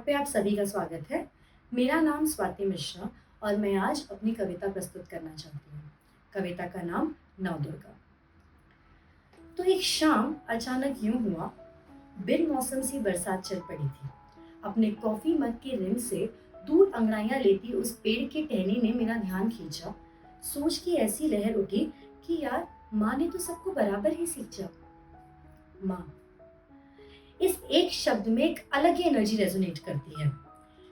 पे आप सभी का स्वागत है। मेरा नाम स्वाति मिश्रा और मैं आज अपनी कविता प्रस्तुत करना चाहती हूँ। कविता का नाम नवदुर्गा। तो एक शाम अचानक यूं हुआ, बिन मौसम सी बरसात चल पड़ी थी। अपने कॉफी मग के रिम से दूर अंगड़ाइयां लेती उस पेड़ की टहनी ने मेरा ध्यान खींचा। सोच की ऐसी लहर उठी कि यार, माँ ने तो सबको बराबर ही सींचा। माँ, इस एक शब्द में एक अलग ही एनर्जी रेजोनेट करती है।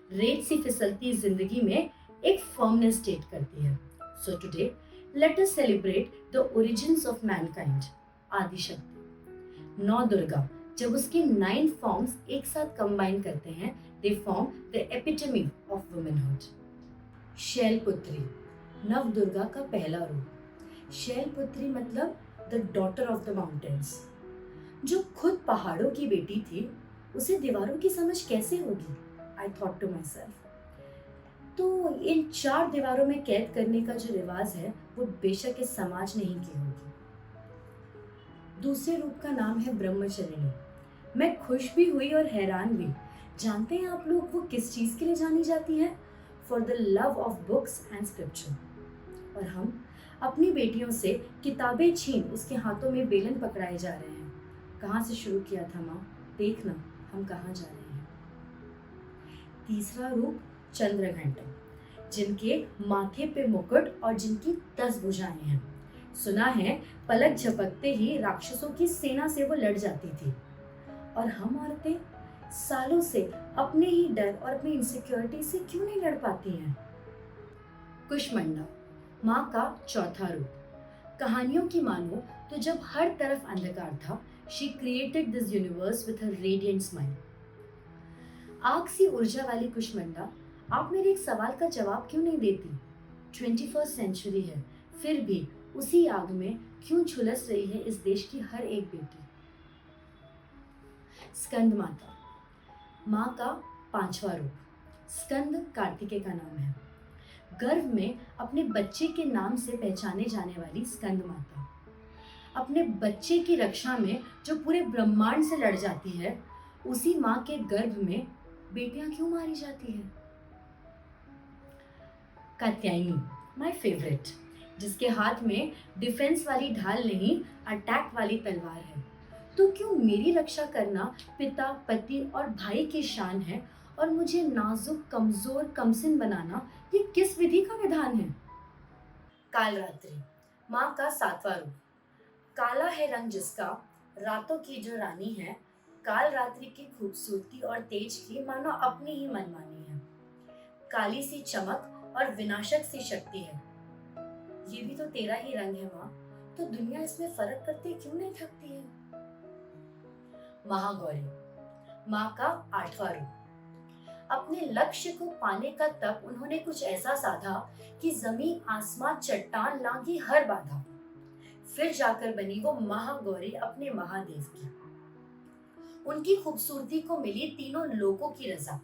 रेत सी फिसलती जिंदगी में एक फर्मनेस स्टेट करती है। So today let us celebrate the origins of mankind. Adishakti, नौ दुर्गा, जब उसके 9 फॉर्म्स एक साथ कंबाइन करते हैं, they form the epitome of womanhood. Shailputri, Nav Durga का पहला रूप। शैलपुत्री मतलब the daughter of the mountains. जो खुद पहाड़ों की बेटी थी, उसे दीवारों की समझ कैसे होगी? I thought to myself. तो इन 4 दीवारों में कैद करने का जो रिवाज है, वो बेशक इस समाज ने ही की होगी। दूसरे रूप का नाम है ब्रह्मचर्यिणी। मैं खुश भी हुई और हैरान भी। जानते हैं आप लोग वो किस चीज के लिए जानी जाती है? For the love of books and scripture. और हम अपनी बेटियों से किताबें छीन उसके हाथों में बेलन पकड़ाए जा रहे हैं। कहाँ से शुरू किया था माँ? देखना हम कहाँ जा रहे हैं। तीसरा रूप चंद्रघंटा, जिनके माथे पे मुकुट और जिनकी 10 भुजाएं हैं। सुना है पलक झपकते ही राक्षसों की सेना से वो लड़ जाती थी। और हम औरतें सालों से अपने ही डर और अपनी इनसिक्योरिटी से क्यों नहीं लड़ पाती हैं? कुष्मांडा, माँ का चौथा रूप। कहानियों की मानो तो जब हर तरफ अंधकार था, she created this universe with her radiant smile. आग सी ऊर्जा वाली कुष्मांडा, आप मेरे एक सवाल का जवाब क्यों नहीं देती? 21st सेंचुरी है, फिर भी उसी आग में क्यों झुलस रही है इस देश की हर एक बेटी? स्कंद माता, माँ का 5वां रूप। स्कंद कार्तिकेय का नाम है। गर्भ में अपने बच्चे के नाम से पहचाने जाने वाली स्कंद माता अपने बच्चे की रक्षा में जो पूरे ब्रह्मांड से लड़ जाती है, उसी माँ के गर्भ में बेटियां क्यों मारी जाती है? कात्यायनी, माय फेवरेट, जिसके हाथ में डिफेंस वाली ढाल नहीं, अटैक वाली तलवार है। तो क्यों मेरी रक्षा करना पिता, पति और भाई की शान है, और मुझे नाजुक, कमजोर, कमसिन बनाना ये किस विधि का विधान है? कालरात्रि, माँ का 7वां रूप। काला है रंग जिसका, रातों की जो रानी है। काल रात्रि की खूबसूरती और तेज की मानो अपनी ही मनमानी है। काली सी चमक और विनाशक सी शक्ति है। ये भी तो तेरा ही रंग है माँ, तो दुनिया इसमें फर्क करते क्यों नहीं थकती है? महागौरी, माँ का 8वां रूप। अपने लक्ष्य को पाने का तप उन्होंने कुछ ऐसा साधा कि जमीन, आसमां, चट्टान लांघी हर बाधा। फिर जाकर बनी वो महागौरी अपने महादेव की। उनकी खूबसूरती को मिली तीनों लोकों की रजा,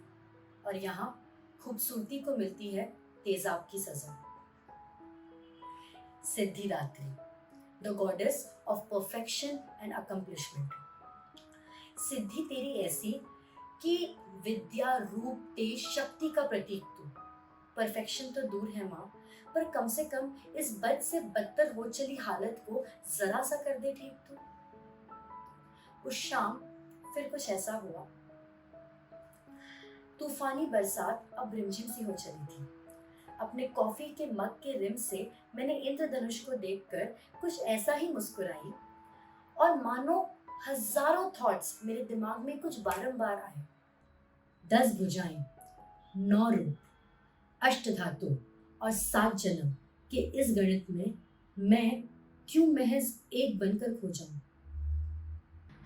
और यहाँ खूबसूरती को मिलती है तेजाब की सजा। Siddhidatri, the goddess of perfection and accomplishment. सिद्धि तेरी ऐसी कि विद्या, रूप, तेज, शक्ति का प्रतीक तू। परफेक्शन तो दूर है माँ, पर कम से कम इस बद से बदतर हो चली हालत को जरा सा कर दे ठीक तू। उस शाम फिर कुछ ऐसा हुआ। तूफानी बरसात अब रिमझिम सी हो चली थी। अपने कॉफी के मग के रिम से मैंने इंद्रधनुष को देखकर कुछ ऐसा ही मुस्कुराई, और मानो हजारों थॉट्स मेरे दिमाग में कुछ बारंबार आए। 10 भुजाएं, 9 रूप, अष्ट धातु और 7 जन्म के इस गणित में मैं क्यों महज एक बनकर खो जाऊं?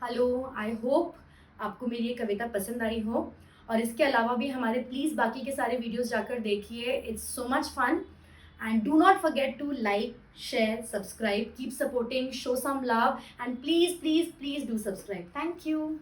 हेलो, आई होप आपको मेरी ये कविता पसंद आई हो, और इसके अलावा भी हमारे प्लीज़ बाकी के सारे वीडियोस जाकर देखिए। It's so much fun, and do not forget to like, share, subscribe, keep supporting, show some love, and please please please do subscribe. Thank you.